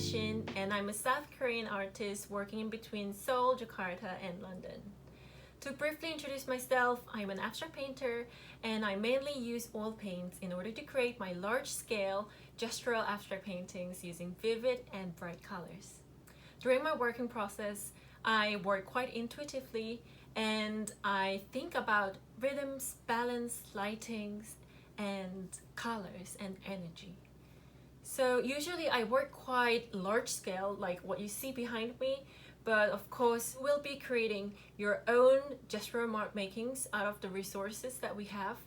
Shin, and I'm a South Korean artist working in between Seoul, Jakarta, and London. To briefly introduce myself, I'm an abstract painter, and I mainly use oil paints in order to create my large-scale gestural abstract paintings using vivid and bright colors. During my working process, I work quite intuitively, and I think about rhythms, balance, lightings, and colors and energy. So usually I work quite large scale, like what you see behind me, but of course we'll be creating your own gestural mark makings out of the resources that we have,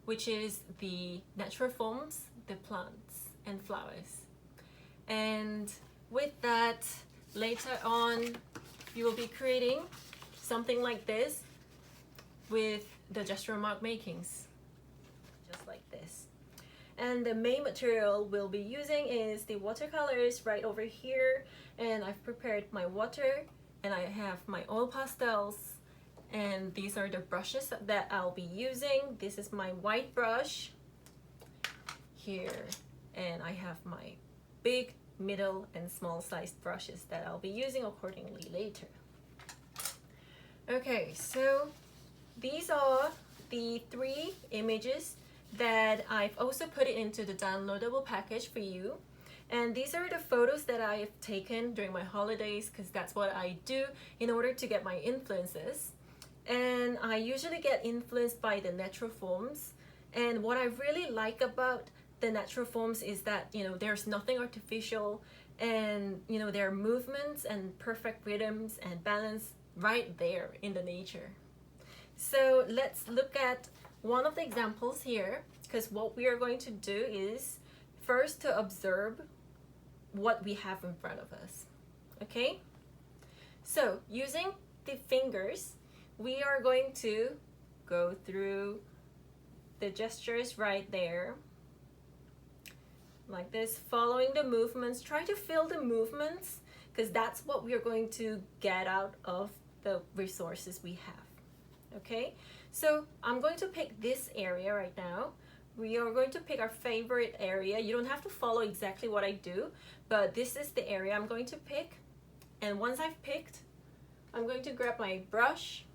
which is the natural forms, the plants and flowers. And with that, later on you will be creating something like this with the gestural mark makings, just like this. And the main material we'll be using is the watercolors right over here, and I've prepared my water and I have my oil pastels, and these are the brushes that I'll be using. This is my white brush here, and I have my big, middle, and small sized brushes that I'll be using accordingly later. Okay, so these are the 3 images that I've also put it into the downloadable package for you. And these are the photos that I've taken during my holidays, because that's what I do in order to get my influences. And I usually get influenced by the natural forms. And what I really like about the natural forms is that, there's nothing artificial, and there are movements and perfect rhythms and balance right there in the nature. So let's look at one of the examples here, because what we are going to do is first to observe what we have in front of us. Okay, so using the fingers, we are going to go through the gestures right there like this, following the movements. Try to feel the movements, because that's what we are going to get out of the resources we have. Okay, so I'm going to pick this area right now. We are going to pick our favorite area. You don't have to follow exactly what I do, but this is the area I'm going to pick. And once I've picked, I'm going to grab my brush.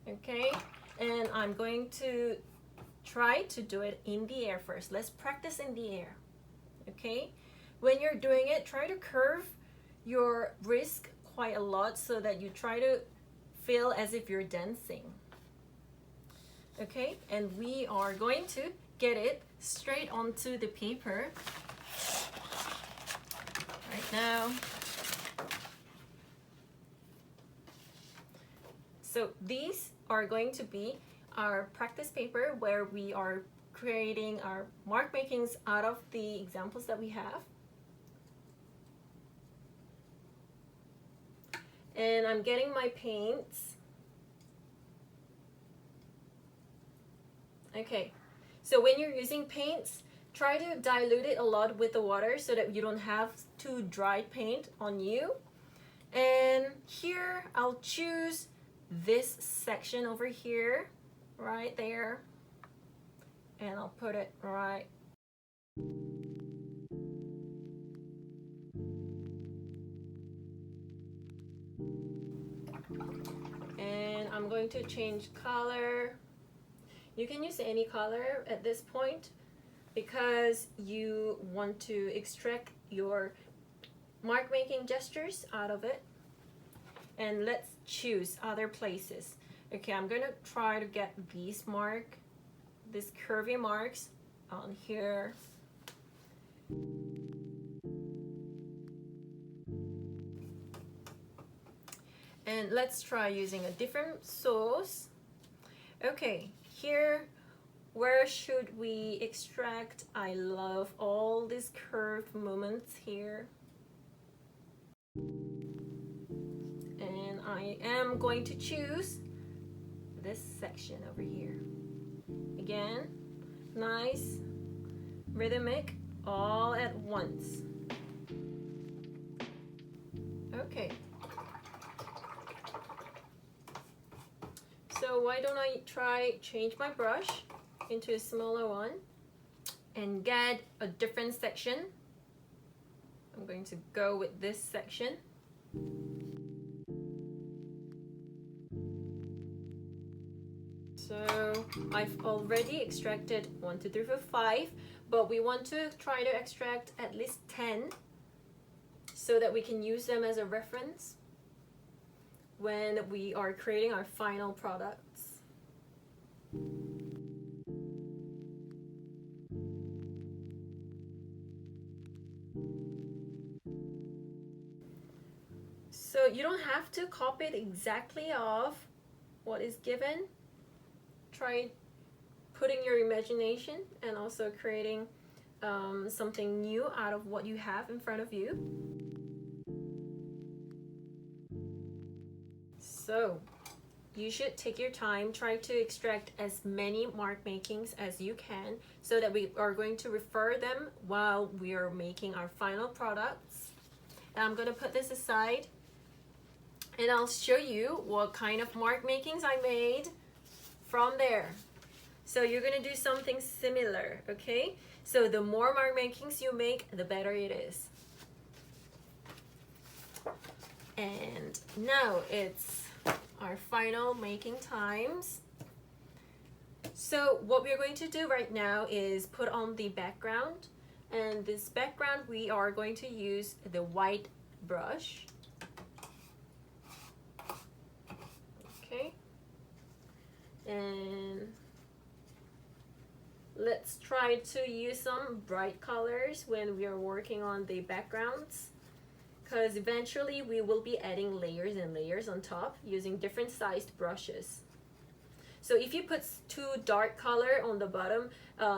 Okay, and I'm going to try to do it in the air first. Let's practice in the air. Okay, when you're doing it, try to curve your wrist quite a lot so that you try to feel as if you're dancing. Okay, and we are going to get it straight onto the paper right now. So these are going to be our practice paper, where we are creating our mark makings out of the examples that we have. And I'm getting my paints. Okay, so when you're using paints, try to dilute it a lot with the water so that you don't have too dry paint on you. And here I'll choose this section over here, right there, and I'll put it right. And I'm going to change color. You can use any color at this point, because you want to extract your mark making gestures out of it. And let's choose other places. Okay, I'm gonna try to get these curvy marks on here. And let's try using a different sauce. Okay, here, where should we extract? I love all these curved movements here. And I am going to choose this section over here. Again, nice, rhythmic, all at once. Okay. So why don't I change my brush into a smaller one and get a different section I'm going to go with this section. So I've already extracted 1, 2, 3, 4, 5, but we want to try to extract at least 10 so that we can use them as a reference when we are creating our final products. So you don't have to copy it exactly of what is given. Try putting your imagination and also creating something new out of what you have in front of you. So you should take your time, try to extract as many mark makings as you can so that we are going to refer them while we are making our final products. And I'm going to put this aside and I'll show you what kind of mark makings I made from there. So you're going to do something similar, okay? So the more mark makings you make, the better it is. And now it's our final making times. So what we're going to do right now is put on the background, and this background we are going to use the white brush. Okay, and let's try to use some bright colors when we are working on the backgrounds, because eventually we will be adding layers and layers on top using different sized brushes. So if you put too dark color on the bottom,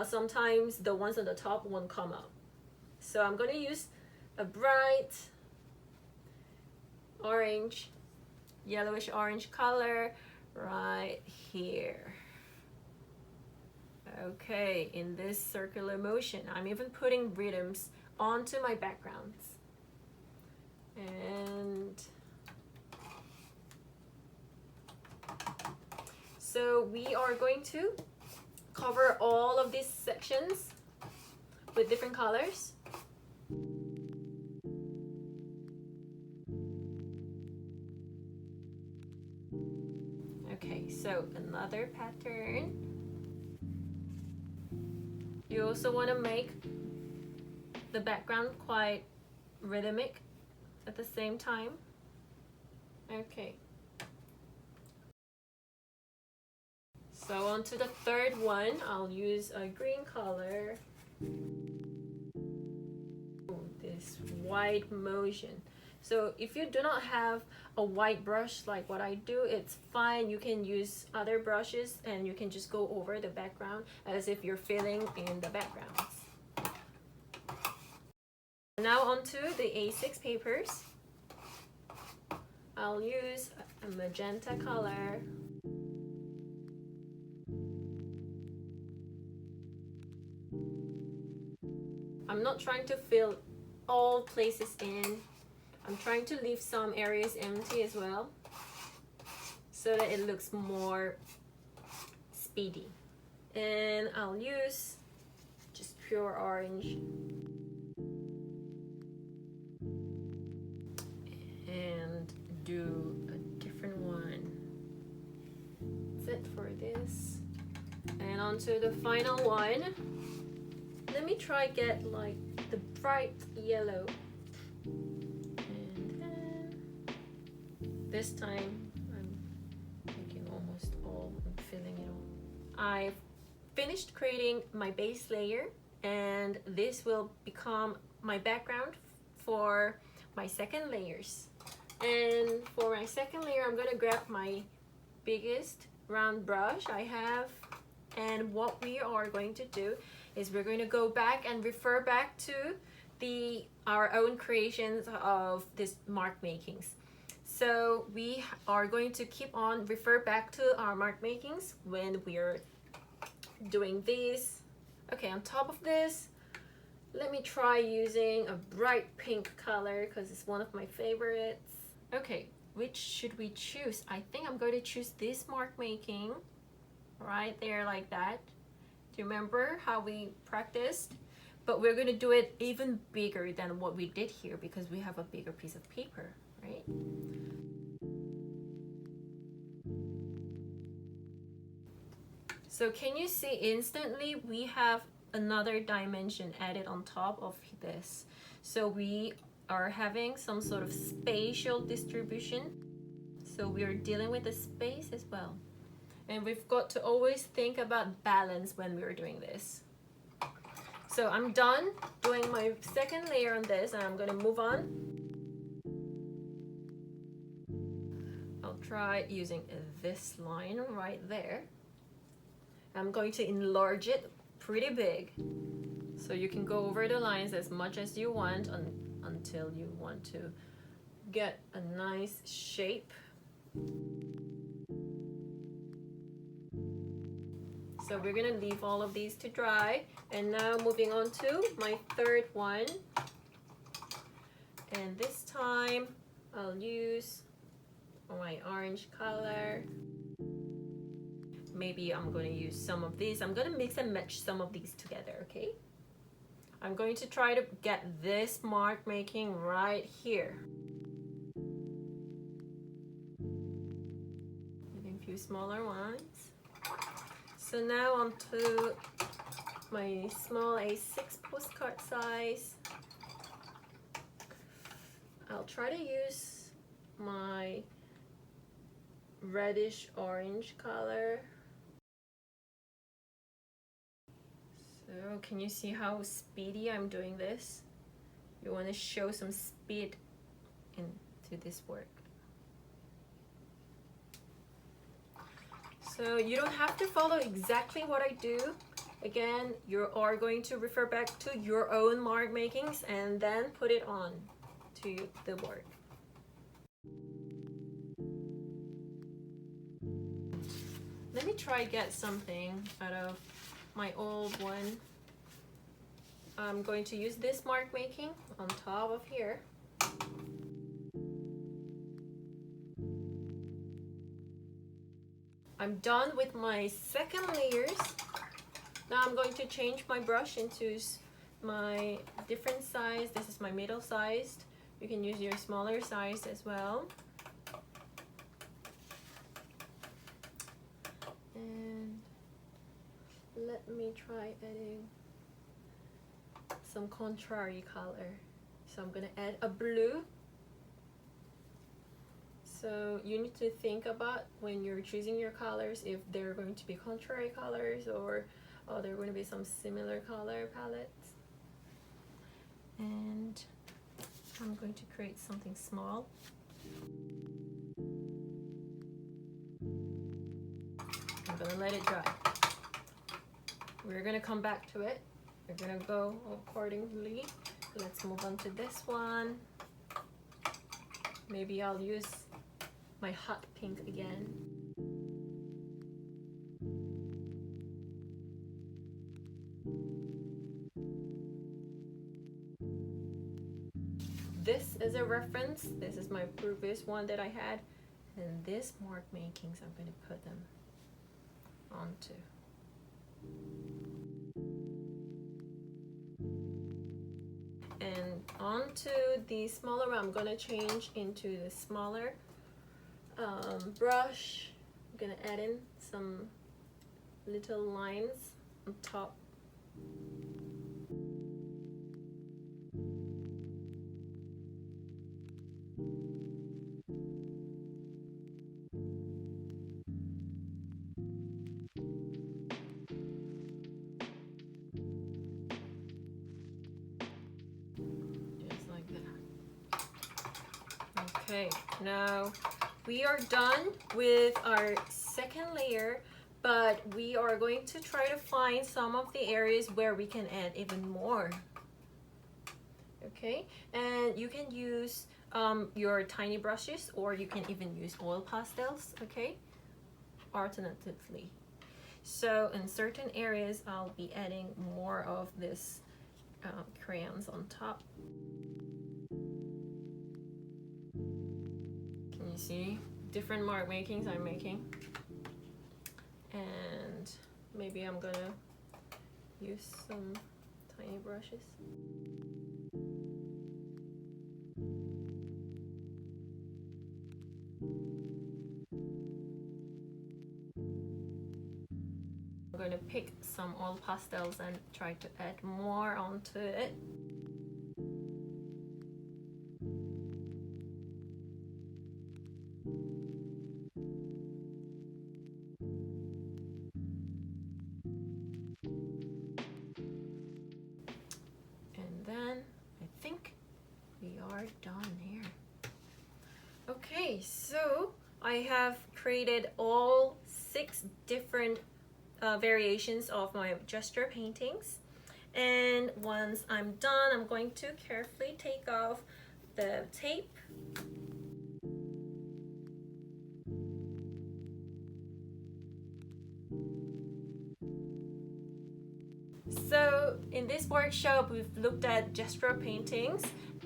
sometimes the ones on the top won't come up. So I'm going to use a bright orange, yellowish orange color right here. Okay, in this circular motion, I'm even putting rhythms onto my backgrounds. And so we are going to cover all of these sections with different colors. Okay, so another pattern. You also want to make the background quite rhythmic at the same time. Okay. So on to the third one, I'll use a green color. This white motion. So if you do not have a white brush like what I do, it's fine. You can use other brushes and you can just go over the background as if you're filling in the backgrounds. Now onto the A6 papers. I'll use a magenta color. I'm not trying to fill all places in. I'm trying to leave some areas empty as well so that it looks more speedy. And I'll use just pure orange. And do a different one. That's it for this. And on to the final one. Let me try get like the bright yellow. And then this time I'm making almost all, I'm filling it all. I've finished creating my base layer, and this will become my background for my second layers. And for my second layer, I'm gonna grab my biggest round brush I have, and what we are going to do is we're going to go back and refer back to our own creations of this mark makings. So we are going to keep on refer back to our mark makings when we are doing these. Okay, on top of this, let me try using a bright pink color because it's one of my favorites. Okay, which should we choose? I think I'm going to choose this mark making right there like that. Do you remember how we practiced? but we're going to do it even bigger than what we did here because we have a bigger piece of paper, right? So can you see instantly we have another dimension added on top of this? So we are having some sort of spatial distribution. So we are dealing with the space as well. And we've got to always think about balance when we're doing this. So I'm done doing my second layer on this, and I'm going to move on. I'll try using this line right there. I'm going to enlarge it pretty big, so you can go over the lines as much as you want until you want to get a nice shape. So we're gonna leave all of these to dry, and now moving on to my third one, and this time I'll use my orange color. Maybe I'm going to use some of these. I'm going to mix and match some of these together, okay? I'm going to try to get this mark making right here. Getting a few smaller ones. So now on to my small A6 postcard size. I'll try to use my reddish orange color. So can you see how speedy I'm doing this? You want to show some speed into this work. So you don't have to follow exactly what I do. Again, you are going to refer back to your own mark makings and then put it on to the work. Let me try get something out of my old one. I'm going to use this mark making on top of here. I'm done with my second layers. Now I'm going to change my brush into my different size. This is my middle sized. You can use your smaller size as well. And let me try adding some contrary color. So I'm gonna add a blue. So you need to think about when you're choosing your colors if they're going to be contrary colors or they're going to be some similar color palettes. And I'm going to create something small. I'm gonna let it dry. We're gonna come back to it. We're gonna go accordingly. Let's move on to this one. Maybe I'll use my hot pink again. This is a reference. This is my previous one that I had. And this mark makings, I'm going to put them onto. And onto the smaller one, I'm going to change into the smaller brush. I'm going to add in some little lines on top. Okay, now we are done with our second layer, but we are going to try to find some of the areas where we can add even more. Okay, and you can use your tiny brushes, or you can even use oil pastels, okay, alternatively. So in certain areas, I'll be adding more of this crayons on top. Can you see different mark makings I'm making? And maybe I'm gonna use some tiny brushes. I'm going to pick some oil pastels and try to add more onto it. And then I think we are done here. Okay, so I have created all 6 different variations of my gesture paintings, and once I'm done, I'm going to carefully take off the tape. So in this workshop, we've looked at gestural paintings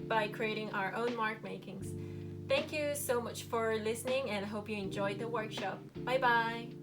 by creating our own mark makings. Thank you so much for listening, and I hope you enjoyed the workshop. Bye bye!